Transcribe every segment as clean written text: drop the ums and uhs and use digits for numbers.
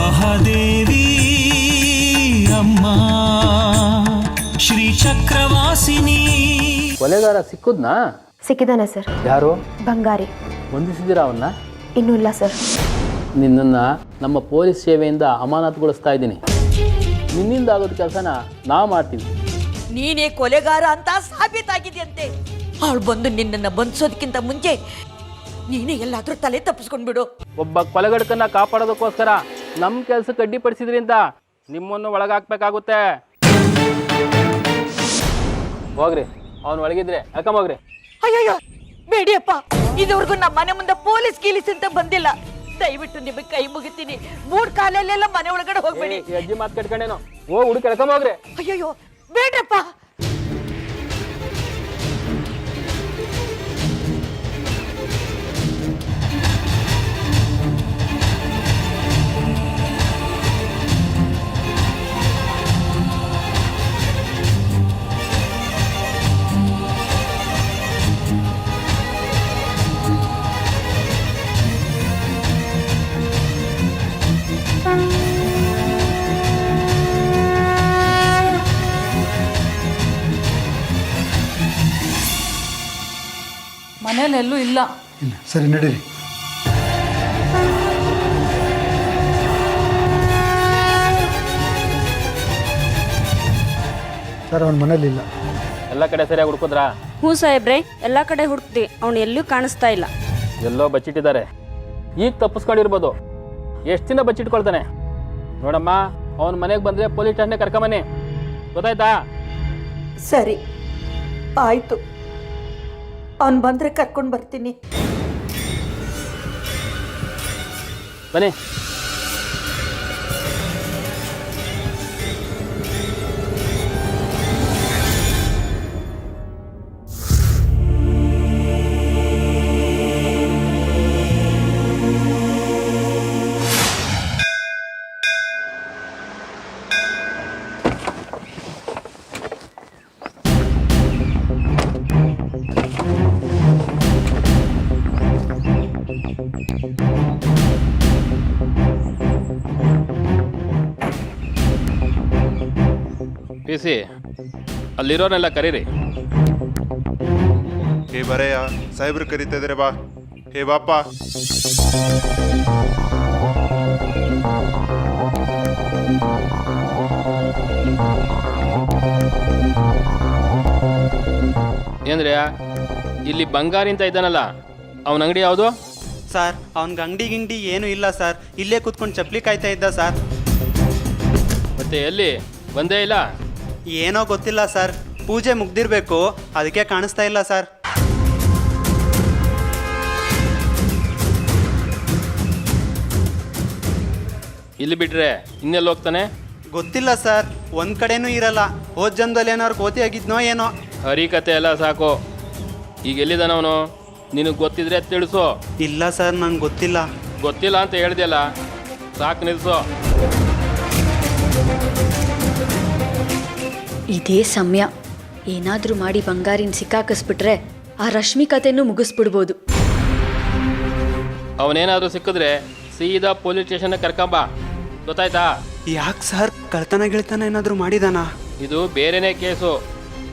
ಮಹಾದೇವಿ ಅಮ್ಮ ಶ್ರೀ ಚಕ್ರವಾಸಿನಿ. ಕೊಲೆಗಾರ ಸಿಕ್ಕುದ್ನಾ? ಸಿಕ್ಕಿದಾನೆ ಸರ್. ಯಾರು? ಬಂಗಾರಿ. ಬಂಧಿಸಿದ್ದೀರಾ ಅವನ್ನ? ಇನ್ನೂ ಇಲ್ಲ ಸರ್. ನಿನ್ನನ್ನು ನಮ್ಮ ಪೊಲೀಸ್ ಸೇವೆಯಿಂದ ಅಮಾನತುಗೊಳಿಸ್ತಾ ಇದ್ದೀನಿ. ನಿನ್ನಿಂದ ಆಗೋದು ಕೆಲಸನ ನಾವು ಮಾಡ್ತೀವಿ. ನೀನೇ ಕೊಲೆಗಾರ ಅಂತ ಸಾಬೀತಾಗಿದೆಯಂತೆ. ಅವಳು ಬಂದು ನಿನ್ನನ್ನು ಬಂಧಿಸೋದಕ್ಕಿಂತ ಮುಂಚೆ ನೀನೇ ಎಲ್ಲಾದ್ರೂ ತಲೆ ತಪ್ಪಿಸ್ಕೊಂಡ್ಬಿಡು. ಒಬ್ಬ ಕೊಲೆಗಡಕನ್ನ ಕಾಪಾಡೋದಕ್ಕೋಸ್ಕರ ನಮ್ಮ ಕೆಲಸಕ್ಕೆ ಅಡ್ಡಿಪಡಿಸಿದ್ರಿಂದ ನಿಮ್ಮನ್ನು ಒಳಗಾಕ್ಬೇಕಾಗುತ್ತೆ. ಹೋಗ್ರಿ, ಅವನು ಒಳಗಿದ್ರೆ ಯಾಕಂಬೋಗ್ರಿ. ಅಯ್ಯಯ್ಯೋ ಬೇಡಿಯಪ್ಪ, ಇದುವರೆಗೂ ನಮ್ಮ ಮನೆ ಮುಂದೆ ಪೊಲೀಸ್ ಗೀಲಿಸ್ ಅಂತ ಬಂದಿಲ್ಲ. ದಯವಿಟ್ಟು ನಿಮಗೆ ಕೈ ಮುಗಿತೀನಿ. 3 ಕಾಲಲ್ಲೆಲ್ಲ ಮನೆ ಒಳಗಡೆ ಹೋಗ್ಬೇಡಿ. ಅಜ್ಜಿ ಮಾತು ಕಟ್ಕೊಂಡೇನು? ಹುಡುಗ ಕೆಳ್ಕೊಂಬೋಗ್ರಿ. ಅಯ್ಯಯ್ಯೋ ಬೇಡ್ರಪ್ಪ. ಮನೇಲೆಲ್ಲೂ ಇಲ್ಲ. ಸರಿ ನಡೀರಿ. ಸರ್ ಅವನ ಮನೇಲಿಲ್ಲ. ಎಲ್ಲ ಕಡೆ ಸರಿಯಾಗಿ ಹುಡುಕಿದ್ರಾ? ಹ್ಞೂ ಸಾಹೇಬ್ರೆ, ಎಲ್ಲ ಕಡೆ ಹುಡುಕ್ತಿ, ಅವನು ಎಲ್ಲೂ ಕಾಣಿಸ್ತಾ ಇಲ್ಲ. ಎಲ್ಲೋ ಬಚ್ಚಿಟ್ಟಿದ್ದಾರೆ. ಈಗ ತಪ್ಪಿಸ್ಕೊಂಡಿರ್ಬೋದು. ಎಷ್ಟು ದಿನ ಬಚ್ಚಿಟ್ಕೊಳ್ತಾನೆ ನೋಡಮ್ಮ. ಅವನ ಮನೆಗೆ ಬಂದರೆ ಪೊಲೀಸ್ ಸ್ಟೇಷನ್ಗೆ ಕರ್ಕೊಂಬನ್ನಿ, ಗೊತ್ತಾಯ್ತಾ? ಸರಿ ಆಯ್ತು, ಅವನು ಬಂದ್ರೆ ಕರ್ಕೊಂಡು ಬರ್ತೀನಿ. ಬನ್ನಿ. ಪಿಸಿ, ಅಲ್ಲಿರೋನೆಲ್ಲ ಕರೀರಿ. ಹೇ ಬರೆಯ, ಸಾಹೇಬ್ರು ಕರೀತಾ ಇದಾರೆ, ಬಾ. ಹೇ ಬಾಪ. ಏನ್ರಿ, ಇಲ್ಲಿ ಬಂಗಾರಿ ಅಂತ ಇದ್ದಾನಲ್ಲ, ಅವನ ಅಂಗಡಿ ಯಾವುದು? ಸರ್, ಅವನಿಗೆ ಅಂಗಡಿ ಗಿಂಗಡಿ ಏನೂ ಇಲ್ಲ ಸರ್. ಇಲ್ಲೇ ಕೂತ್ಕೊಂಡು ಚಪ್ಪಲಿ ಕಾಯ್ತಾ ಇದ್ದ ಸರ್. ಮತ್ತೆ ಎಲ್ಲಿ ಬಂದೇ ಇಲ್ಲ? ಏನೋ ಗೊತ್ತಿಲ್ಲ ಸರ್, ಪೂಜೆ ಮುಗ್ದಿರ್ಬೇಕು, ಅದಕ್ಕೆ ಕಾಣಿಸ್ತಾ ಇಲ್ಲ ಸರ್. ಇಲ್ಲಿ ಬಿಟ್ರೆ ಇನ್ನೆಲ್ಲಿ ಹೋಗ್ತಾನೆ? ಗೊತ್ತಿಲ್ಲ ಸರ್, ಒಂದು ಕಡೆನೂ ಇರಲ್ಲ. ಹೋದ ಜನ್ಮದಲ್ಲಿ ಏನಾದ್ರು ಕೋತಿ ಆಗಿದ್ನೋ ಏನೋ. ಹರಿಕತೆ ಎಲ್ಲ ಸಾಕು. ಈಗ ಎಲ್ಲಿದ್ದಾನವನು? ನಿನಗೆ ಗೊತ್ತಿದ್ರೆ ತಿಳಿಸು. ಇಲ್ಲ ಸರ್, ನನಗೆ ಗೊತ್ತಿಲ್ಲ. ಗೊತ್ತಿಲ್ಲ ಅಂತ ಹೇಳ್ದೆಲ್ಲ, ಸಾಕು, ನಿಲ್ಲಿಸು. ಇದೇ ಸಮಯ. ಏನಾದರೂ ಮಾಡಿ ಬಂಗಾರಿನ ಸಿಕ್ಕಾಕಿಸ್ಬಿಟ್ರೆ ಆ ರಶ್ಮಿ ಕತೆನೂ ಮುಗಿಸ್ಬಿಡ್ಬೋದು. ಅವನೇನಾದರೂ ಸಿಕ್ಕಿದ್ರೆ ಸೀದಾ ಪೊಲೀಸ್ ಸ್ಟೇಷನ್ಗೆ ಕರ್ಕೊಂಬ, ಗೊತ್ತಾಯ್ತಾ? ಯಾಕೆ ಸರ್, ಕಳ್ತನ ಗಿಳ್ತನ ಏನಾದರೂ ಮಾಡಿದಾನಾ? ಇದು ಬೇರೆನೇ ಕೇಸು.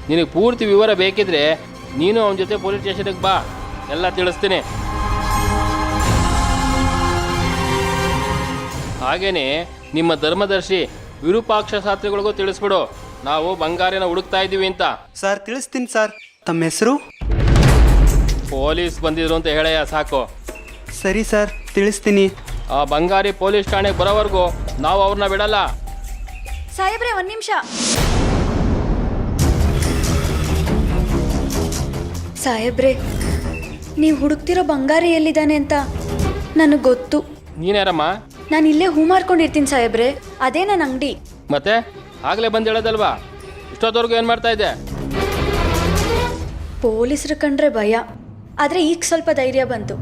ನಿನಗೆ ಪೂರ್ತಿ ವಿವರ ಬೇಕಿದ್ರೆ ನೀನು ಅವನ ಜೊತೆ ಪೊಲೀಸ್ ಸ್ಟೇಷನ್ಗೆ ಬಾ, ಎಲ್ಲ ತಿಳಿಸ್ತೀನಿ. ಹಾಗೇನೆ ನಿಮ್ಮ ಧರ್ಮದರ್ಶಿ ವಿರೂಪಾಕ್ಷ ಶಾಸ್ತ್ರಿಗಳಿಗೂ ತಿಳಿಸ್ಬಿಡು, ನಾವು ಬಂಗಾರಿನ ಹುಡುಕ್ತಾ ಇದ್ದೀವಿ ಅಂತ. ಸರ್ ತಿಳಿಸ್ತೀನಿ ಸರ್. ತಮ್ಮ ಹೆಸರು? ಪೊಲೀಸ್ ಬಂದಿದ್ರು ಅಂತ ಹೇಳಯ್ಯ, ಸಾಕು. ಸರಿ ಸರ್, ತಿಳಿಸ್ತೀನಿ. ಆ ಬಂಗಾರಿ ಪೊಲೀಸ್ ಠಾಣೆಗೆ ಬರೋವರೆಗೂ ನಾವು ಅವ್ರನ್ನ ಬಿಡಲ್ಲ. ಸಾಹೇಬ್ರೆ, 1 ನಿಮಿಷ. ಸಾಹೇಬ್ರೆ, ನೀವು ಹುಡುಕ್ತಿರೋ ಬಂಗಾರಿ ಎಲ್ಲಿದ್ದಾನೆ ಅಂತ ನನಗೆ ಗೊತ್ತು. ನೀನ್ಯಾರಮ್ಮ? ನಾನು ಇಲ್ಲೇ ಹೂ ಮಾರ್ಕೊಂಡಿರ್ತೀನಿ ಸಾಹೇಬ್ರೆ, ಅದೇ ನನ್ನ ಅಂಗಡಿ. ಮತ್ತೆ ಆಗಲೇ ಬಂದು ಹೇಳೋದಲ್ವಾ? ಇಷ್ಟೊತ್ತವರೆಗೂ ಏನು ಮಾಡ್ತಾ ಇದ್ದೆ? ಪೊಲೀಸರು ಕಂಡ್ರೆ ಭಯ, ಆದರೆ ಈಗ ಸ್ವಲ್ಪ ಧೈರ್ಯ ಬಂತು,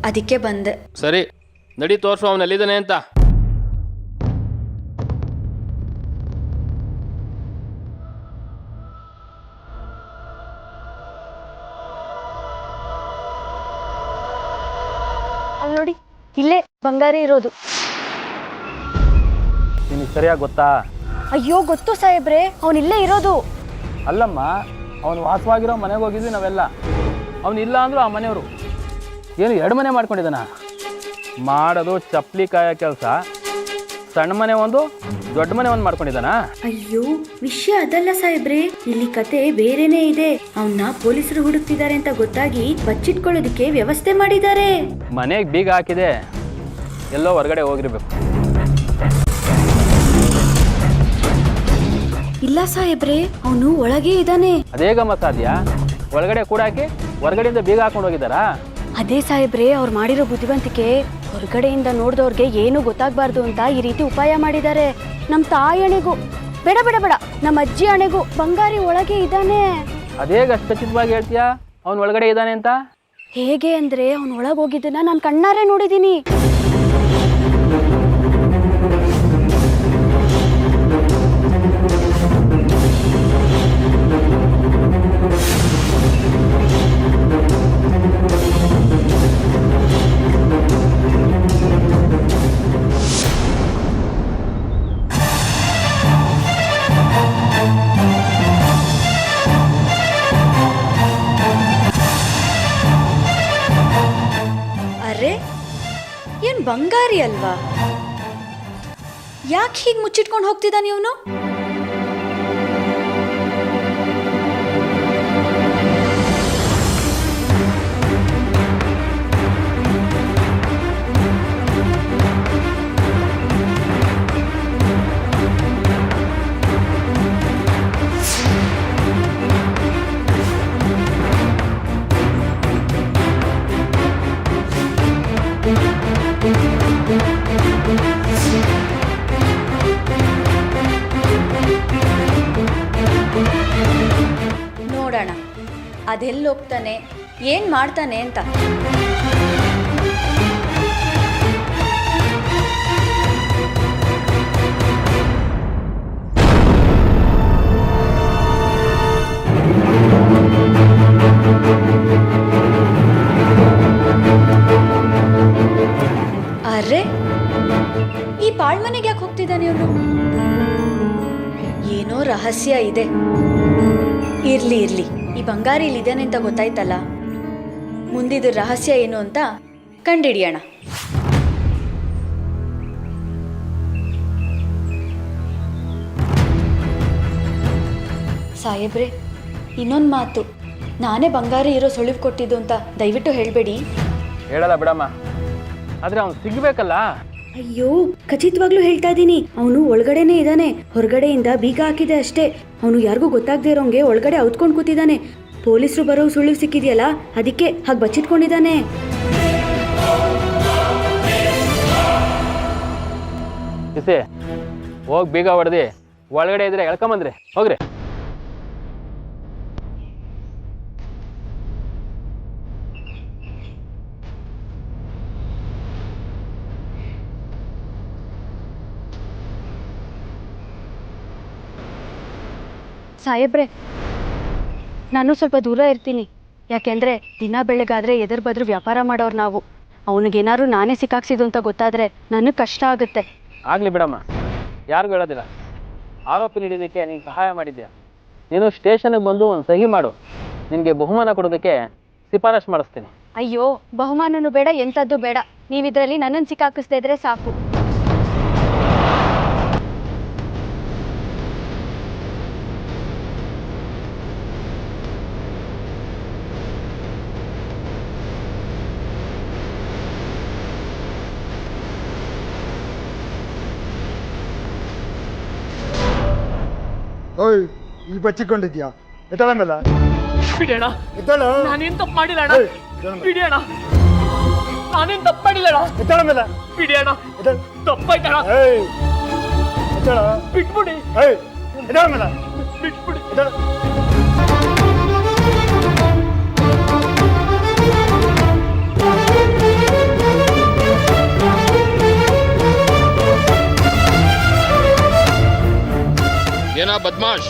ಅದಕ್ಕೆ ಬಂದೆ. ಸರಿ, ನಡಿ ತೋರಿಸು ಅವನೆಲ್ಲಿದ್ದಾನೆ ಅಂತ. ಅಲ್ಲಿ ನೋಡಿ, ಇಲ್ಲೇ ಬಂಗಾರಿ ಇರೋದು. ಸರಿಯಾಗಿ ಗೊತ್ತಾ? ಅಯ್ಯೋ ಗೊತ್ತು ಸಾಹೇಬ್ರೆ, ಅವನಿಲ್ಲೇ ಇರೋದು. ಅಲ್ಲಮ್ಮ, ಅವನು ವಾಸವಾಗಿರೋ ಮನೆಗೆ ಹೋಗಿದ್ವಿ ನಾವೆಲ್ಲ. ಅವನಿಲ್ಲ ಅಂದರೂ ಆ ಮನೆಯವರು ಏನು 2 ಮನೆ ಮಾಡ್ಕೊಂಡಿದ್ದಾನ? ಮಾಡೋದು ಚಪ್ಪಲಿ ಕಾಯೋ ಕೆಲಸ. ಸಣ್ಣ ಮನೆ ಒಂದು, ದೊಡ್ಡ ಮನೆ ಒಂದು ಮಾಡ್ಕೊಂಡಿದ್ದಾನ? ಅಯ್ಯೋ, ವಿಷಯ ಅದಲ್ಲ ಸಾಹೇಬ್ರೆ, ಇಲ್ಲಿ ಕತೆ ಬೇರೆನೇ ಇದೆ. ಅವನ್ನ ಪೊಲೀಸರು ಹುಡುಕ್ತಿದ್ದಾರೆ ಅಂತ ಗೊತ್ತಾಗಿ ಬಚ್ಚಿಟ್ಕೊಳ್ಳೋದಕ್ಕೆ ವ್ಯವಸ್ಥೆ ಮಾಡಿದ್ದಾರೆ. ಮನೆಗೆ ಬೀಗ ಹಾಕಿದೆ, ಎಲ್ಲೋ ಹೊರಗಡೆ ಹೋಗಿರ್ಬೇಕು. ಇಲ್ಲ ಸಾಹೇಬ್ರೆ, ಅವನು ಒಳಗೆ ಇದ್ದಾನೆ. ಅದೇಗಮ್ಮ ಸಾಧ್ಯ? ಒಳಗಡೆ ಕೂಡ ಹಾಕಿ ಹೊರಗಡೆಯಿಂದ ಬೀಗ ಹಾಕೊಂಡು ಹೋಗಿದ್ದಾರಾ? ಅದೇ ಸಾಹೇಬ್ರೆ, ಅವ್ರು ಮಾಡಿರೋ ಬುದ್ಧಿವಂತಿಕೆ. ಹೊರಗಡೆಯಿಂದ ನೋಡಿದವ್ರಿಗೆ ಏನೂ ಗೊತ್ತಾಗಬಾರ್ದು ಅಂತ ಈ ರೀತಿ ಉಪಾಯ ಮಾಡಿದ್ದಾರೆ. ನಮ್ಮ ತಾಯಿ ಅಣೆಗೂ, ಬೇಡ ಬೇಡ ಬೇಡ, ನಮ್ಮ ಅಜ್ಜಿ ಅಣೆಗೂ ಬಂಗಾರಿ ಒಳಗೆ ಇದ್ದಾನೆ. ಅದೇಗ ಅಷ್ಟು ಖಚಿತವಾಗಿ ಹೇಳ್ತೀಯಾ ಅವ್ನು ಒಳಗಡೆ ಇದ್ದಾನೆ ಅಂತ? ಹೇಗೆ ಅಂದ್ರೆ, ಅವ್ನು ಒಳಗೆ ಹೋಗಿದ್ದನ್ನ ನಾನು ಕಣ್ಣಾರೆ ನೋಡಿದ್ದೀನಿ. ಅರೆ, ಏನ್ ಬಂಗಾರಿ ಅಲ್ವಾ? ಯಾಕೆ ಹೀಗೆ ಮುಚ್ಚಿಟ್ಕೊಂಡು ಹೋಗ್ತಿದ್ದಾನೆ ಇವನು? ನೋಡೋಣ ಅದೆಲ್ಲಿ ಹೋಗ್ತಾನೆ, ಏನ್ ಮಾಡ್ತಾನೆ ಅಂತ. ಅರೆ, ಈ ಪಾಳ್ಮನೆಗೆ ಯಾಕೆ ಹೋಗ್ತಿದ್ದಾನೆ ಇವನು? ಏನೋ ರಹಸ್ಯ ಇದೆ. ಇರ್ಲಿ ಇರ್ಲಿ, ಈ ಬಂಗಾರಿ ಇಲ್ಲಿದ್ದಾನೆ ಅಂತ ಗೊತ್ತಾಯ್ತಲ್ಲ, ಮುಂದಿದ ರಹಸ್ಯ ಏನು ಅಂತ ಕಂಡಿಡಿಯೋಣ. ಸಾಹೇಬ್ರೆ, ಇನ್ನೊಂದು ಮಾತು, ನಾನೇ ಬಂಗಾರಿ ಇರೋ ಸುಳಿವು ಕೊಟ್ಟಿದ್ದು ಅಂತ ದಯವಿಟ್ಟು ಹೇಳಬೇಡಿ. ಹೇಳಲ್ಲ ಬಿಡಮ್ಮ, ಆದರೆ ಅವ್ನು ಸಿಗಬೇಕಲ್ಲ. ಅಯ್ಯೋ, ಖಚಿತವಾಗ್ಲೂ ಹೇಳ್ತಾ ಇದ್ದೀನಿ, ಅವನು ಒಳಗಡೆನೇ ಇದ್ದಾನೆ. ಹೊರಗಡೆಯಿಂದ ಬೀಗ ಹಾಕಿದೆ ಅಷ್ಟೇ. ಅವನು ಯಾರಿಗೂ ಗೊತ್ತಾಗದೇ ಇರೋಂಗೆ ಒಳಗಡೆ ಔತ್ಕೊಂಡು ಕೂತಿದ್ದಾನೆ. ಪೊಲೀಸರು ಬರೋ ಸುಳಿವು ಸಿಕ್ಕಿದೆಯಲ್ಲ, ಅದಕ್ಕೆ ಹಾಗೆ ಬಚ್ಚಿಟ್ಕೊಂಡಿದ್ದಾನೆ. ಕಿಸಿ, ಹೋಗಿ ಬೀಗ ಹೊಡೆದಿ ಒಳಗಡೆ ಇದ್ರೆ ಎಳ್ಕೊಂಬಂದ್ರಿ, ಹೋಗ್ರಿ. ಸಾಹೇಬ್ರೆ, ನಾನು ಸ್ವಲ್ಪ ದೂರ ಇರ್ತೀನಿ. ಯಾಕೆಂದರೆ ದಿನ ಬೆಳಗಾದರೆ ಎದುರು ಬದ್ರು ವ್ಯಾಪಾರ ಮಾಡೋರು ನಾವು. ಅವನಿಗೇನಾದ್ರು ನಾನೇ ಸಿಕ್ಕಾಕ್ಸಿದ್ದು ಅಂತ ಗೊತ್ತಾದರೆ ನನಗೆ ಕಷ್ಟ ಆಗುತ್ತೆ. ಆಗಲಿ ಬಿಡಮ್ಮ, ಯಾರಿಗೂ ಹೇಳೋದಿಲ್ಲ. ಆರೋಪಿ ಹಿಡಿಯೋದಕ್ಕೆ ನೀನು ಸಹಾಯ ಮಾಡಿದ್ಯಾ. ನೀನು ಸ್ಟೇಷನ್ಗೆ ಬಂದು ಒಂದು ಸಹಿ ಮಾಡು, ನಿನಗೆ ಬಹುಮಾನ ಕೊಡೋದಕ್ಕೆ ಶಿಫಾರಸು ಮಾಡಿಸ್ತೀನಿ. ಅಯ್ಯೋ, ಬಹುಮಾನನೂ ಬೇಡ, ಎಂಥದ್ದು ಬೇಡ. ನೀವಿದ್ರಲ್ಲಿ ನನ್ನನ್ನು ಸಿಕ್ಕಾಕಿಸ್ತಾ ಇದ್ರೆ ಸಾಕು. ಓಯ್, ಇಲ್ಲಿ ಬಚ್ಚಿಕೊಂಡಿದ್ಯಾ? ಎತ್ತಳ ಮೇಲೆ ಬಿಡೋಣ, ಎತ್ತಳ. ನಾನೇನ್ ತಪ್ಪು ಮಾಡಿಲ್ಲ ಅಣ್ಣ. ಬಿಡಿಯೋಣ, ನಾನೇನ್ ತಪ್ಪು ಮಾಡಿಲ್ಲ ಅಣ್ಣ. ಎತ್ತಳ ಮೇಲೆ ಬಿಡಿಯೋಣ, ತಪ್ಪಾಯ್ತಣ. ಏಯ್, ಎತ್ತಳ. ಬಿಟ್ಬಿಡಿ, ಏಯ್, ಎತ್ತಳ ಮೇಲೆ ಬಿಟ್ಬಿಡಿ. ಎತ್ತಳ. ಏನಾ ಬದ್ಮಾಶ್,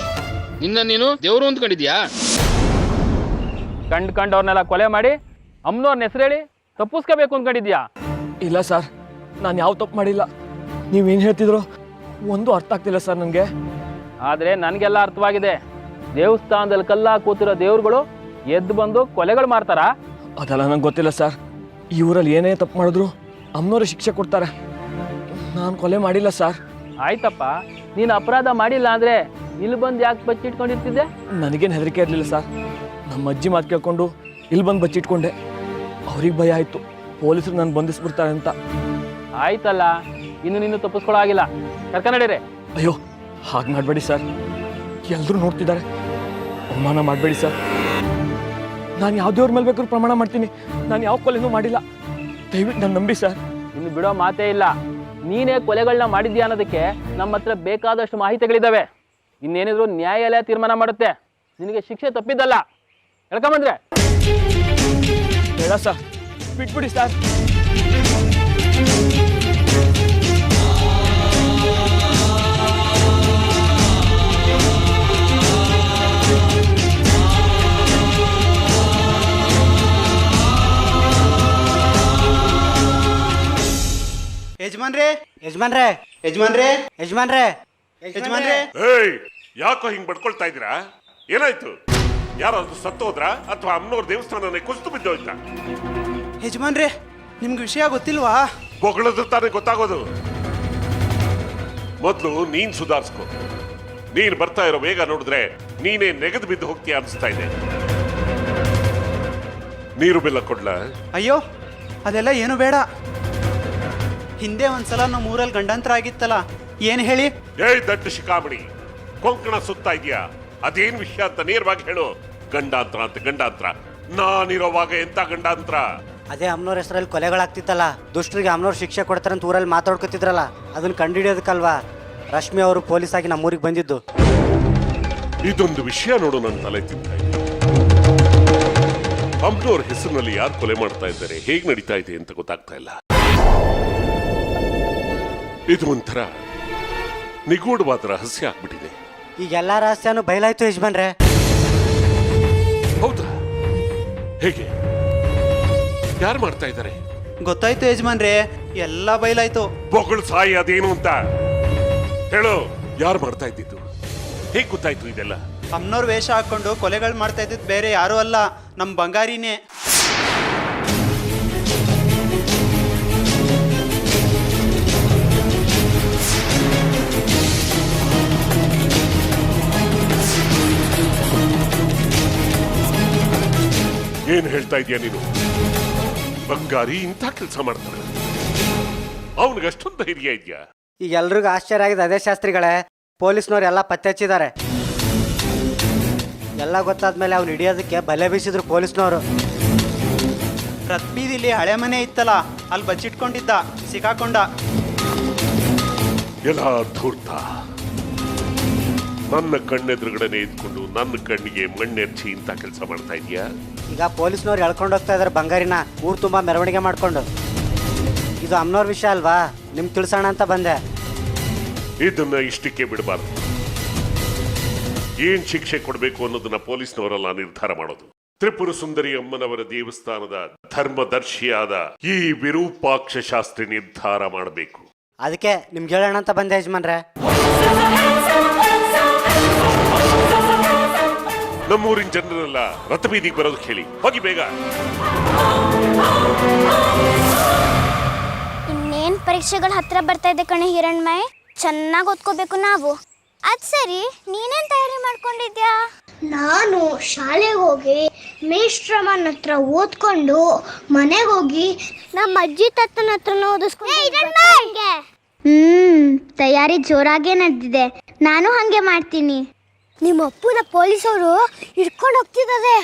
ನಿನ್ನ ನೀನು ದೇವರು ಅಂದ್ಕೊಂಡಿದ್ಯಾ? ಕಂಡವ್ರನ್ನೆಲ್ಲ ಕೊಲೆ ಮಾಡಿ ಅಮ್ಮನವ್ರನ್ನ ಹೆಸರು ಹೇಳಿ ತಪ್ಪಿಸ್ಕೋಬೇಕು ಅಂದ್ಕೊಂಡಿದ್ಯಾ? ಇಲ್ಲ ಸರ್, ನಾನು ಯಾವ ತಪ್ಪು ಮಾಡಿಲ್ಲ. ನೀವೇನು ಹೇಳ್ತಿದ್ರು ಒಂದು ಅರ್ಥ ಆಗ್ತಿಲ್ಲ ಸರ್ ನನಗೆ. ಆದರೆ ನನಗೆಲ್ಲ ಅರ್ಥವಾಗಿದೆ. ದೇವಸ್ಥಾನದಲ್ಲಿ ಕಲ್ಲ ಕೂತಿರೋ ದೇವ್ರುಗಳು ಎದ್ದು ಬಂದು ಕೊಲೆಗಳು ಮಾಡ್ತಾರಾ? ಅದೆಲ್ಲ ನಂಗೆ ಗೊತ್ತಿಲ್ಲ ಸರ್. ಈ ಊರಲ್ಲಿ ಏನೇ ತಪ್ಪು ಮಾಡಿದ್ರು ಅಮ್ಮನವ್ರು ಶಿಕ್ಷೆ ಕೊಡ್ತಾರೆ. ನಾನು ಕೊಲೆ ಮಾಡಿಲ್ಲ ಸರ್. ಆಯ್ತಪ್ಪ, ನೀನು ಅಪರಾಧ ಮಾಡಿಲ್ಲ ಅಂದರೆ ಇಲ್ಲಿ ಬಂದು ಯಾಕೆ ಬಚ್ಚಿಟ್ಕೊಂಡಿರ್ತಿದ್ದೆ? ನನಗೇನು ಹೆದರಿಕೆ ಇರಲಿಲ್ಲ ಸರ್. ನಮ್ಮ ಅಜ್ಜಿ ಮಾತು ಕೇಳ್ಕೊಂಡು ಇಲ್ಲಿ ಬಂದು ಬಚ್ಚಿಟ್ಕೊಂಡೆ. ಅವ್ರಿಗೆ ಭಯ ಆಯಿತು, ಪೊಲೀಸರು ನಾನು ಬಂಧಿಸ್ಬಿಡ್ತಾರೆ ಅಂತ. ಆಯ್ತಲ್ಲ, ಇನ್ನು ನೀನು ತಪ್ಪಿಸ್ಕೊಳ್ಳೋ ಆಗಿಲ್ಲ. ಕರ್ಕೊಂಡೇರೆ. ಅಯ್ಯೋ, ಹಾಗೆ ಮಾಡಬೇಡಿ ಸರ್. ಎಲ್ಲರೂ ನೋಡ್ತಿದ್ದಾರೆ. ಅವಮಾನ ಮಾಡಬೇಡಿ ಸರ್. ನಾನು ಯಾವ ದೇವ್ರ ಮೇಲೆ ಬೇಕಾದ್ರೂ ಪ್ರಮಾಣ ಮಾಡ್ತೀನಿ. ನಾನು ಯಾವ ಕೊಲೆನೂ ಮಾಡಿಲ್ಲ. ದಯವಿಟ್ಟು ನಾನು ನಂಬಿ ಸರ್. ಇನ್ನು ಬಿಡೋ ಮಾತೇ ಇಲ್ಲ. ನೀನೇ ಕೊಲೆಗಳನ್ನ ಮಾಡಿದ್ಯಾ ಅನ್ನೋದಕ್ಕೆ ನಮ್ಮ ಹತ್ರ ಬೇಕಾದಷ್ಟು ಮಾಹಿತಿಗಳಿದ್ದಾವೆ. ಇನ್ನೇನಿದ್ರು ನ್ಯಾಯಾಲಯ ತೀರ್ಮಾನ ಮಾಡುತ್ತೆ. ನಿನಗೆ ಶಿಕ್ಷೆ ತಪ್ಪಿದ್ದಲ್ಲ. ಹೇಳ್ಕೊಂಬಂದ್ರೆ ಬೇಡ ಸರ್, ಬಿಟ್ಬಿಡಿ ಸರ್. ಯಜಮಾನ್ರೇ, ಯಜಮಾನ್ರೇ, ಯಜಮಾನ್ರೇ, ಯಜಮಾನ್ರೇ, ಯಜಮಾನ್ರೇ. ಏಯ್, ಯಾಕೋ ಹಿಂಗ್ ಬಡ್ಕೊಳ್ತಾ ಇದ್ದೀರಾ? ಏನಾಯ್ತು? ಯಾರಾದ್ರೂ ಸತ್ತೋದ್ರ ಅಥವಾ ಅಮ್ಮನವ್ರ ದೇವಸ್ಥಾನನೇ ಕುಸಿದು ಬಿದ್ದೋಯ್ತಾ? ಯಜಮಾನ್ರೇ, ನಿಮ್ಗೆ ವಿಷಯ ಗೊತ್ತಿಲ್ವಾ? ಬೊಗಳದು ತಾನೇ ಗೊತ್ತಾಗೋದು. ಮೊದ್ಲು ನೀನ್ ಸುಧಾರಿಸ್ಕೊ. ನೀನ್ ಬರ್ತಾ ಇರೋ ವೇಗ ನೋಡಿದ್ರೆ ನೀನೇ ನೆಗೆದು ಬಿದ್ದು ಹೋಗ್ತೀಯ ಅನ್ಸ್ತಾ ಇದೆ. ನೀರು ಬೆಲ್ಲ ಕೊಡ್ಲಾ? ಅಯ್ಯೋ, ಅದೆಲ್ಲ ಏನು ಬೇಡ. ಹಿಂದೆ ಒಂದ್ಸಲ ನಮ್ಮ ಊರಲ್ಲಿ ಗಂಡಾಂತರ ಆಗಿತ್ತಲ್ಲ, ಏನ್ ಹೇಳಿ? ಏಯ್ ದಡ್ಡ ಶಿಖಾಮಣಿ, ಕೊಂಕಣ ಸುತ್ತಾ ಇದೆಯಾ? ಅದೇನ್ ವಿಷಯ ಅಂತ ನೇರವಾಗಿ ಹೇಳು. ಗಂಡಾಂತರ ಅಂತ ಗಂಡಾಂತರ. ನಾನಿರೋವಾಗ ಎಂತ ಗಂಡಾಂತರ? ಅದೇ ಅಮ್ಮನವ್ರ ಹೆಸರಲ್ಲಿ ಕೊಲೆಗಳಾಗ್ತಿತ್ತಲ್ಲ, ದುಷ್ಟರಿಗೆ ಅಮ್ಮನವ್ರು ಶಿಕ್ಷೆ ಕೊಡ್ತಾರೆ ಅಂತ ಊರಲ್ಲಿ ಮಾತಾಡ್ಕೊತಿದ್ರಲ್ಲ, ಅದನ್ನ ಕಂಡುಹಿಡಿಯೋದಕ್ಕಲ್ವಾ ರಶ್ಮಿ ಅವರು ಪೊಲೀಸ್ ಆಗಿ ನಮ್ಮೂರಿಗೆ ಬಂದಿದ್ದು. ಇದೊಂದು ವಿಷಯ ನೋಡು, ನನ್ನ ತಲೆ ತಿಂತ ಇದೆ. ಅಮ್ಮನವ್ರ ಹೆಸರಿನಲ್ಲಿ ಯಾರು ಕೊಲೆ ಮಾಡ್ತಾ ಇದ್ದಾರೆ, ಹೇಗ್ ನಡೀತಾ ಇದೆ ಅಂತ ಗೊತ್ತಾಗ್ತಾ ಇಲ್ಲ. ಇದು ಒಂಥರ ನಿಗೂಢವಾದ ರಹಸ್ಯ ಆಗ್ಬಿಟ್ಟಿದೆ. ಈಗ ಎಲ್ಲಾ ರಹಸ್ಯನೂ ಬಯಲಾಯ್ತು ಯಜಮಾನ್ರೆ. ಹೌದಾ? ಹೇಗೆ? ಯಾರು ಮಾಡ್ತಾ ಇದ್ದಾರೆ? ಗೊತ್ತಾಯ್ತು ಯಜಮಾನ್ರೆ, ಎಲ್ಲ ಬಯಲಾಯ್ತು. ಬೊಗಳು ಸಾಯಿ ಅದೇನು ಅಂತ ಹೇಳು. ಯಾರು ಮಾಡ್ತಾ ಇದ್ದಿದ್ದು? ಹೇಗ್ ಗೊತ್ತಾಯ್ತು ಇದೆಲ್ಲ? ಅಮ್ಮನವ್ರ ವೇಷ ಹಾಕೊಂಡು ಕೊಲೆಗಳು ಮಾಡ್ತಾ ಇದ್ದಿದ್ದು ಬೇರೆ ಯಾರೂ ಅಲ್ಲ, ನಮ್ಮ ಬಂಗಾರಿನೇ. ಏನ್ ಹೇಳ್ತಾ ಇದೀಯ ನೀನು? ಬಂಗಾರಿ ಇಂಥ ಕೆಲಸ ಮಾಡ್ತಾನೆ? ಅವನಿಗೆ ಅಷ್ಟೊಂದು ಧೈರ್ಯ ಇದೆಯಾ? ಈಗ ಎಲ್ರಿಗೂ ಆಶ್ಚರ್ಯ ಆಗಿದೆ ಅದೇ ಶಾಸ್ತ್ರಿಗಳೇ. ಪೊಲೀಸ್ನವ್ರು ಎಲ್ಲ ಪತ್ತೆ ಹಚ್ಚಿದ್ದಾರೆ. ಎಲ್ಲ ಗೊತ್ತಾದ್ಮೇಲೆ ಅವ್ನು ಹಿಡಿಯೋದಕ್ಕೆ ಬಲೆ ಬೀಸಿದ್ರು ಪೊಲೀಸ್ನವರು. ರತ್ಬೀದಿಲಿ ಹಳೆ ಮನೆ ಇತ್ತಲ್ಲ, ಅಲ್ಲಿ ಬಚ್ಚಿಟ್ಕೊಂಡಿದ್ದ, ಸಿಕ್ಕಾಕೊಂಡ. ಎಲ್ಲ ಧೂರ್ತ. ನನ್ನ ಕಣ್ಣೆದುರುಗಡೆನೆ ಇದ್ಕೊಂಡು ನನ್ನ ಕಣ್ಣಿಗೆ ಮಣ್ಣೆರ್ಚಿ ಇಂಥ ಕೆಲಸ ಮಾಡ್ತಾ ಇದೀಯಾ? ಈಗ ಪೊಲೀಸ್ನವ್ರು ಎಳ್ಕೊಂಡು ಹೋಗ್ತಾ ಇದಾರೆ ಬಂಗಾರಿನ, ಊರು ತುಂಬಾ ಮೆರವಣಿಗೆ ಮಾಡ್ಕೊಂಡು. ಇದು ಅಮ್ಮನವ್ರ ವಿಷಯ ಅಲ್ವಾ, ನಿಮ್ಗೆ ತಿಳಿಸೋಣ ಅಂತ ಬಂದೆ. ಇದನ್ನ ಇಷ್ಟಕ್ಕೆ ಬಿಡಬಾರ್ದು. ಏನ್ ಶಿಕ್ಷೆ ಕೊಡಬೇಕು ಅನ್ನೋದನ್ನ ಪೊಲೀಸ್ನವರೆಲ್ಲ ನಿರ್ಧಾರ ಮಾಡೋದು. ತ್ರಿಪುರ ಸುಂದರಿ ಅಮ್ಮನವರ ದೇವಸ್ಥಾನದ ಧರ್ಮದರ್ಶಿಯಾದ ಈ ವಿರೂಪಾಕ್ಷ ಶಾಸ್ತ್ರಿ ನಿರ್ಧಾರ ಮಾಡಬೇಕು. ಅದಕ್ಕೆ ನಿಮ್ಗೆ ಹೇಳೋಣ ಅಂತ ಬಂದೆ ಯಜಮಾನ್ರೆ. ನಮ್ಮೂರಿನ ಜನರೆಲ್ಲ ರಥಬೀದಿಗೆ ಬರೋದು ಹೇಳಿ ಹೋಗಿ ಬೇಗ. ಇನ್ನೇನ್ ಪರೀಕ್ಷೆಗಳು ಹತ್ರ ಬರ್ತಾ ಇದೆ ಕಣೆ ಹಿರಣ್ಮಯ್, ಚೆನ್ನಾಗಿ ಓದ್ಕೋಬೇಕು ನಾವು. ಅದ್ ಸರಿ, ನೀನೇನ್ ತಯಾರಿ ಮಾಡ್ಕೊಂಡಿದ್ಯಾ? ನಾನು ಶಾಲೆಗೆ ಹೋಗಿ ಮೇಷ್ಟ್ರಮ್ಮನ ಹತ್ರ ಓದ್ಕೊಂಡು ಮನೆಗೆ ಹೋಗಿ ನಮ್ಮ ಅಜ್ಜಿ ತಾತನ ಹತ್ರ ಓದಿಸ್ಕೊಂಡು. ತಯಾರಿ ಜೋರಾಗೇ ನಡೆದಿದೆ. ನಾನು ಹಂಗೆ ಮಾಡ್ತೀನಿ. ನಿಮ್ಮ ಅಪ್ಪನ ಪೊಲೀಸವರು ಹಿಡ್ಕೊಂಡು ಹೋಗ್ತಿದ್ದಾರೆ.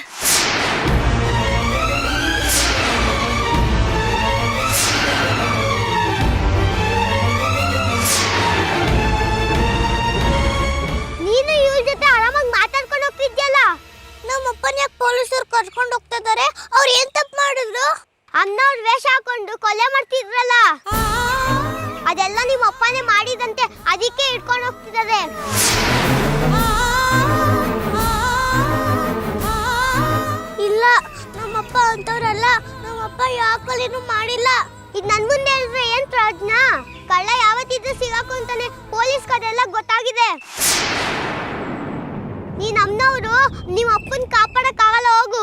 ನೀನು ಇವ್ರ ಜೊತೆ ಆರಾಮಾಗಿ ಮಾತಾಡ್ಕೊಂಡು ಹೋಗ್ತಿದ್ಯಲ್ಲ. ನಮ್ಮ ಅಪ್ಪನ ಯಾಕೆ ಪೊಲೀಸರು ಕರ್ಕೊಂಡು ಹೋಗ್ತಾ ಇದ್ದಾರೆ? ಅವ್ರು ಏನ್ ತಪ್ಪು ಮಾಡಿದ್ರು? ಅಮ್ಮನವ್ರ ವೇಷ ಹಾಕೊಂಡು ಕೊಲೆ ಮಾಡ್ತಿದ್ರಲ್ಲ, ಅದೆಲ್ಲ ನಿಮ್ಮ ಅಪ್ಪನೇ ಮಾಡಿದಂತೆ, ಅದಕ್ಕೆ ಹಿಡ್ಕೊಂಡು ಹೋಗ್ತಿದ್ದಾರೆ. ಇಲ್ಲ, ನಮ್ಮಪ್ಪ ಅಂತವ್ರಲ್ಲ. ನಮ್ಮಪ್ಪ ಯಾವ ಕೊಲೆನೂ ಮಾಡಿಲ್ಲ. ಇದು ನನ್ ಮುಂದೆ ಹೇಳಿದ್ರೆ ಏನ್ ಪ್ರಯೋಜನ? ಕಳ್ಳ ಯಾವತ್ತಿದ್ರೂ ಸಿಗಾಕೊಂತಾನೆ, ಪೊಲೀಸ್ ನೀನ್ ಅಮ್ಮನವರು ನಿಮ್ಮ ಅಪ್ಪನ ಕಾಪಾಡಕ್ಕಾಗಲ್ಲ, ಹೋಗು.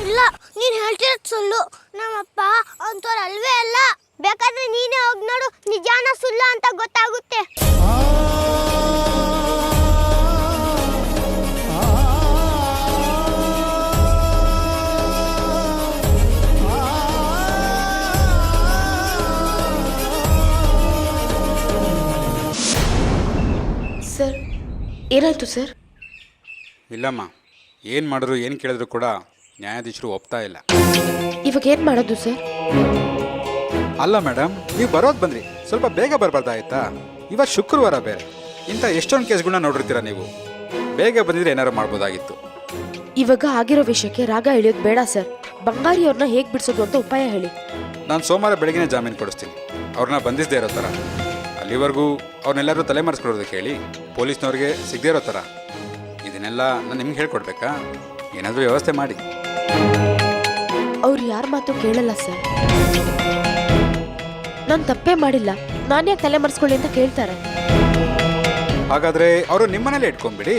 ಇಲ್ಲ, ನೀನ್ ಹೇಳ್ತಿರೋದು ಸುಳ್ಳು. ನಮ್ಮಪ್ಪ ಅಂತವ್ರು ಅಲ್ವೇ ಅಲ್ಲ. ಬೇಕಾದ್ರೆ ನೀನೇ ಹೋಗಿ ನೋಡು, ನಿಜಾನ ಸುಳ್ಳ ಅಂತ ಗೊತ್ತಾಗುತ್ತೆ. ಸರ್, ಏನಾಯ್ತು ಸರ್? ಇಲ್ಲಮ್ಮ, ಏನು ಮಾಡಿದ್ರು ಏನು ಕೇಳಿದ್ರು ಕೂಡ ನ್ಯಾಯಾಧೀಶರು ಒಪ್ತಾ ಇಲ್ಲ. ಇವಾಗ ಏನು ಮಾಡೋದು ಸರ್? ಅಲ್ಲ ಮೇಡಮ್, ನೀವು ಬರೋದು ಬಂದ್ರಿ, ಸ್ವಲ್ಪ ಬೇಗ ಬರಬಾರ್ದಾಯ್ತಾ? ಇವತ್ತು ಶುಕ್ರವಾರ ಬೇರೆ, ಇಂಥ ಎಷ್ಟೊಂದು ಕೇಸ್ಗಳನ್ನ ನೋಡಿರ್ತೀರ ನೀವು. ಬೇಗ ಬಂದಿದ್ರೆ ಏನಾರು ಮಾಡ್ಬೋದಾಗಿತ್ತು. ಇವಾಗ ಆಗಿರೋ ವಿಷಯಕ್ಕೆ ರಾಗ ಎಳೆಯೋದು ಬೇಡ ಸರ್. ಬಂಗಾರಿ ಅವ್ರನ್ನ ಹೇಗೆ ಬಿಡಿಸೋದು ಅಂತ ಉಪಾಯ ಹೇಳಿ. ನಾನು ಸೋಮವಾರ ಬೆಳಗ್ಗೆ ಜಾಮೀನು ಕೊಡಿಸ್ತೀನಿ, ಅವ್ರನ್ನ ಬಂಧಿಸದೇ ಇರೋ ಥರ. ಅಲ್ಲಿವರೆಗೂ ಅವ್ರನ್ನೆಲ್ಲರೂ ತಲೆಮರೆಸ್ಕೊಡೋದಕ್ಕೆ ಹೇಳಿ, ಪೊಲೀಸ್ನವ್ರಿಗೆ ಸಿಗದೇ ಇರೋ ಥರ. ಇದನ್ನೆಲ್ಲ ನಾನು ನಿಮ್ಗೆ ಹೇಳ್ಕೊಡ್ಬೇಕಾ? ಏನಾದರೂ ವ್ಯವಸ್ಥೆ ಮಾಡಿ. ಅವ್ರು ಯಾರ ಮಾತು ಕೇಳಲ್ಲ ಸರ್. ನಾನು ತಪ್ಪೇ ಮಾಡಿಲ್ಲ, ನಾನು ಯಾಕೆ ತಲೆ ಮರೆಸ್ಕೊಳ್ಳಿ ಅಂತ ಕೇಳ್ತಾರೆ. ಹಾಗಾದರೆ ಅವರು ನಿಮ್ಮನೇಲೆ ಇಟ್ಕೊಂಡ್ಬಿಡಿ.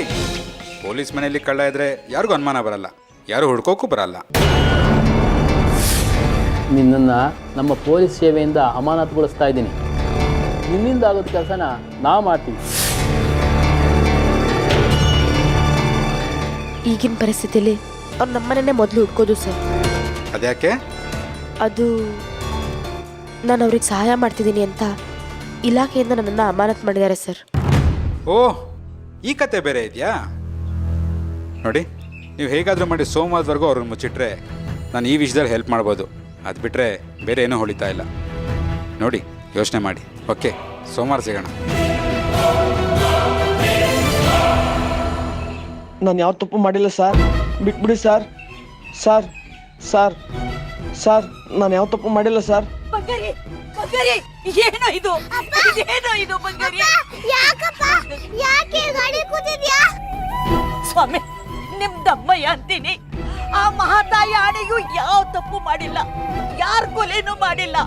ಪೊಲೀಸ್ ಮನೆಯಲ್ಲಿ ಕಳ್ಳ ಇದ್ರೆ ಯಾರಿಗೂ ಅನುಮಾನ ಬರಲ್ಲ, ಯಾರು ಹುಡ್ಕೋಕ್ಕೂ ಬರಲ್ಲ. ನಿನ್ನನ್ನು ನಮ್ಮ ಪೊಲೀಸ್ ಸೇವೆಯಿಂದ ಅಮಾನತುಗೊಳಿಸ್ತಾ ಇದ್ದೀನಿ. ನಿನ್ನಿಂದ ಆಗೋದು ಕೆಲಸನ ನಾವು ಮಾಡ್ತೀವಿ. ಈಗಿನ ಪರಿಸ್ಥಿತಿಯಲ್ಲಿ ಅವ್ರು ನಮ್ಮನ್ನೇ ಮೊದಲು ಹುಡ್ಕೋದು ಸರ್. ಅದ್ಯಾಕೆ? ಅದು ನಾನು ಅವ್ರಿಗೆ ಸಹಾಯ ಮಾಡ್ತಿದ್ದೀನಿ ಅಂತ ಇಲಾಖೆಯಿಂದ ನನ್ನನ್ನು ಅಮಾನತು ಮಾಡಿದ್ದಾರೆ ಸರ್. ಓಹ್, ಈ ಕತೆ ಬೇರೆ ಇದೆಯಾ? ನೋಡಿ, ನೀವು ಹೇಗಾದರೂ ಮಾಡಿ ಸೋಮವಾರದವರೆಗೂ ಅವ್ರನ್ನ ಮುಚ್ಚಿಟ್ರೆ ನಾನು ಈ ವಿಷಯದಲ್ಲಿ ಹೆಲ್ಪ್ ಮಾಡ್ಬೋದು. ಅದು ಬಿಟ್ಟರೆ ಬೇರೆ ಏನೂ ಹೊಳಿತಾ ಇಲ್ಲ. ನೋಡಿ, ಯೋಚನೆ ಮಾಡಿ. ಓಕೆ, ಸೋಮವಾರ ಸಿಗೋಣ. ನಾನು ಯಾವ ತಪ್ಪು ಮಾಡಿಲ್ಲ ಸರ್, ಬಿಟ್ಬಿಡಿ ಸರ್. ಸರ್ ಸರ್ ಸರ್ ನಾನು ಯಾವ ತಪ್ಪು ಮಾಡಿಲ್ಲ ಸರ್. ಬಂಗಾರಿ, ಬಂಗಾರಿ, ಏನೋ ಇದು, ಏನೋ ಇದು ಬಂಗಾರಿ? ಯಾಕಪ್ಪ, ಯಾಕೆ ಗಾಡಿ ಕೂತಿದ್ಯಾ? ಸ್ವಾಮಿ, ನಿಮ್ದಮ್ಮಯ್ಯ ಅಂತೀನಿ. ಆ ಮಹಾತಾಯಿ ಆಣೆಯು ಯಾವ ತಪ್ಪು ಮಾಡಿಲ್ಲ, ಯಾರ ಕೊಲೆನೂ ಮಾಡಿಲ್ಲ.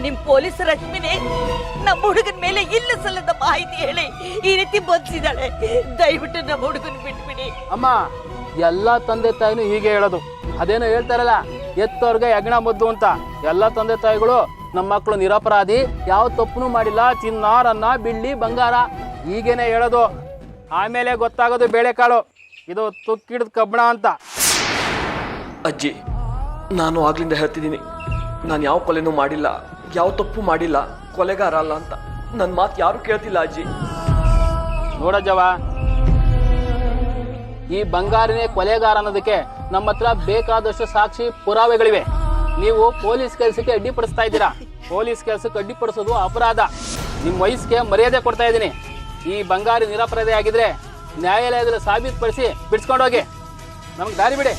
ನಿಮ್ ಪೊಲೀಸ್ ರಶ್ಮಿನೇ ನಮ್ಮ ಹುಡುಗನ ಮೇಲೆ ಇಲ್ಲ ಸಲ್ಲದ ಮಾಹಿತಿ ಹೇಳಿ ಈ ರೀತಿ ಬಂಧಿಸಿದಾಳೆ. ದಯವಿಟ್ಟು ನಮ್ಮ ಹುಡುಗನ ಬಿಟ್ಬಿಡಿ. ಅಮ್ಮ, ಎಲ್ಲ ತಂದೆ ತಾಯಿನೂ ಹೀಗೆ ಹೇಳೋದು. ಅದೇನೋ ಹೇಳ್ತಾರಲ್ಲ, ಎತ್ತವ್ರಿಗೆ ಯಜ್ಞ ಮುದ್ದು ಅಂತ. ಎಲ್ಲ ತಂದೆ ತಾಯಿಗಳು ನಮ್ಮ ಮಕ್ಕಳು ನಿರಪರಾಧಿ, ಯಾವ ತಪ್ಪು ಮಾಡಿಲ್ಲ, ಚಿನ್ನಾರನ್ನ ಬೆಳ್ಳಿ ಬಂಗಾರ ಹೀಗೇನೆ ಹೇಳೋದು. ಆಮೇಲೆ ಗೊತ್ತಾಗೋದು ಬೇಳೆಕಾಳು, ಇದು ತುಕ್ಕಿಡ್ದ ಕಬ್ಬಣ ಅಂತ. ಅಜ್ಜಿ, ನಾನು ಆಗ್ಲಿಂದ ಹೇಳ್ತಿದ್ದೀನಿ, ನಾನು ಯಾವ ಕೊಲೆನೂ ಮಾಡಿಲ್ಲ, ಯಾವ ತಪ್ಪು ಮಾಡಿಲ್ಲ, ಕೊಲೆಗಾರ ಅಲ್ಲ ಅಂತ. ನನ್ನ ಮಾತು ಯಾರು ಕೇಳ್ತಿಲ್ಲ ಅಜ್ಜಿ. ನೋಡಜ್ಜವ, ಈ ಬಂಗಾರನೇ ಕೊಲೆಗಾರ ಅನ್ನೋದಕ್ಕೆ ನಮ್ಮ ಹತ್ರ ಬೇಕಾದಷ್ಟು ಸಾಕ್ಷಿ ಪುರಾವೆಗಳಿವೆ. ನೀವು ಪೊಲೀಸ್ ಕೆಲಸಕ್ಕೆ ಅಡ್ಡಿಪಡಿಸ್ತಾ ಇದ್ದೀರಾ. ಪೊಲೀಸ್ ಕೆಲಸಕ್ಕೆ ಅಡ್ಡಿಪಡಿಸೋದು ಅಪರಾಧ. ನಿಮ್ಮ ವಯಸ್ಸಿಗೆ ಮರ್ಯಾದೆ ಕೊಡ್ತಾ ಇದ್ದೀನಿ. ಈ ಬಂಗಾರಿ ನಿರಪರಾಧಿ ಆಗಿದ್ರೆ ನ್ಯಾಯಾಲಯದಲ್ಲಿ ಸಾಬೀತುಪಡಿಸಿ ಬಿಡಿಸ್ಕೊಂಡೋಗಿ. ನಮಗೆ ದಾರಿ ಬಿಡಿ.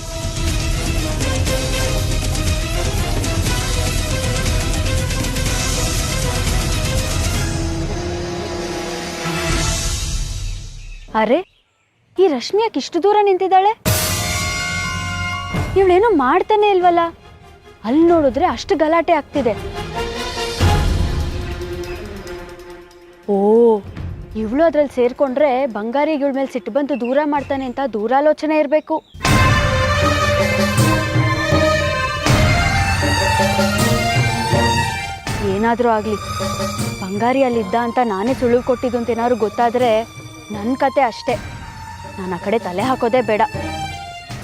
ಅರೆ, ಈ ರಶ್ಮಿ ಯಾಕೆ ಇಷ್ಟು ದೂರ ನಿಂತಿದ್ದಾಳೆ? ಇವಳೇನೋ ಮಾಡ್ತಾನೆ ಇಲ್ವಲ್ಲ. ಅಲ್ಲಿ ನೋಡಿದ್ರೆ ಅಷ್ಟು ಗಲಾಟೆ ಆಗ್ತಿದೆ. ಓ, ಇವಳು ಅದ್ರಲ್ಲಿ ಸೇರ್ಕೊಂಡ್ರೆ ಬಂಗಾರಿಗೆ ಇವಳ ಮೇಲೆ ಸಿಟ್ಟು ಬಂತು ದೂರ ಮಾಡ್ತಾನೆ ಅಂತ ದೂರಾಲೋಚನೆ ಇರಬೇಕು. ಏನಾದರೂ ಆಗಲಿ, ಬಂಗಾರಿ ಅಲ್ಲಿದ್ದ ಅಂತ ನಾನೇ ಸುಳ್ಳು ಕೊಟ್ಟಿದ್ದು ಅಂತ ಏನಾದ್ರು ಗೊತ್ತಾದರೆ ನನ್ನ ಕತೆ ಅಷ್ಟೇ. ನಾನು ಆ ಕಡೆ ತಲೆ ಹಾಕೋದೇ ಬೇಡ,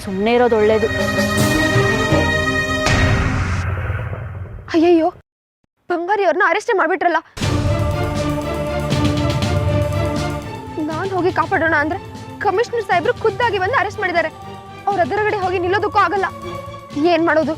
ಸುಮ್ಮನೆ ಇರೋದು ಒಳ್ಳೇದು. ಅಯ್ಯಯ್ಯೋ, ಬಂಗಾರಿ ಅವ್ರನ್ನ ಅರೆಸ್ಟ್ ಮಾಡಿಬಿಟ್ರಲ್ಲ. ನಾನು ಹೋಗಿ ಕಾಪಾಡೋಣ ಅಂದ್ರೆ ಕಮಿಷನರ್ ಸಾಹೇಬ್ರು ಖುದ್ದಾಗಿ ಬಂದು ಅರೆಸ್ಟ್ ಮಾಡಿದ್ದಾರೆ. ಅವ್ರ ಎದುರುಗಡೆ ಹೋಗಿ ನಿಲ್ಲೋದಕ್ಕೂ ಆಗಲ್ಲ. ಏನ್ ಮಾಡೋದು?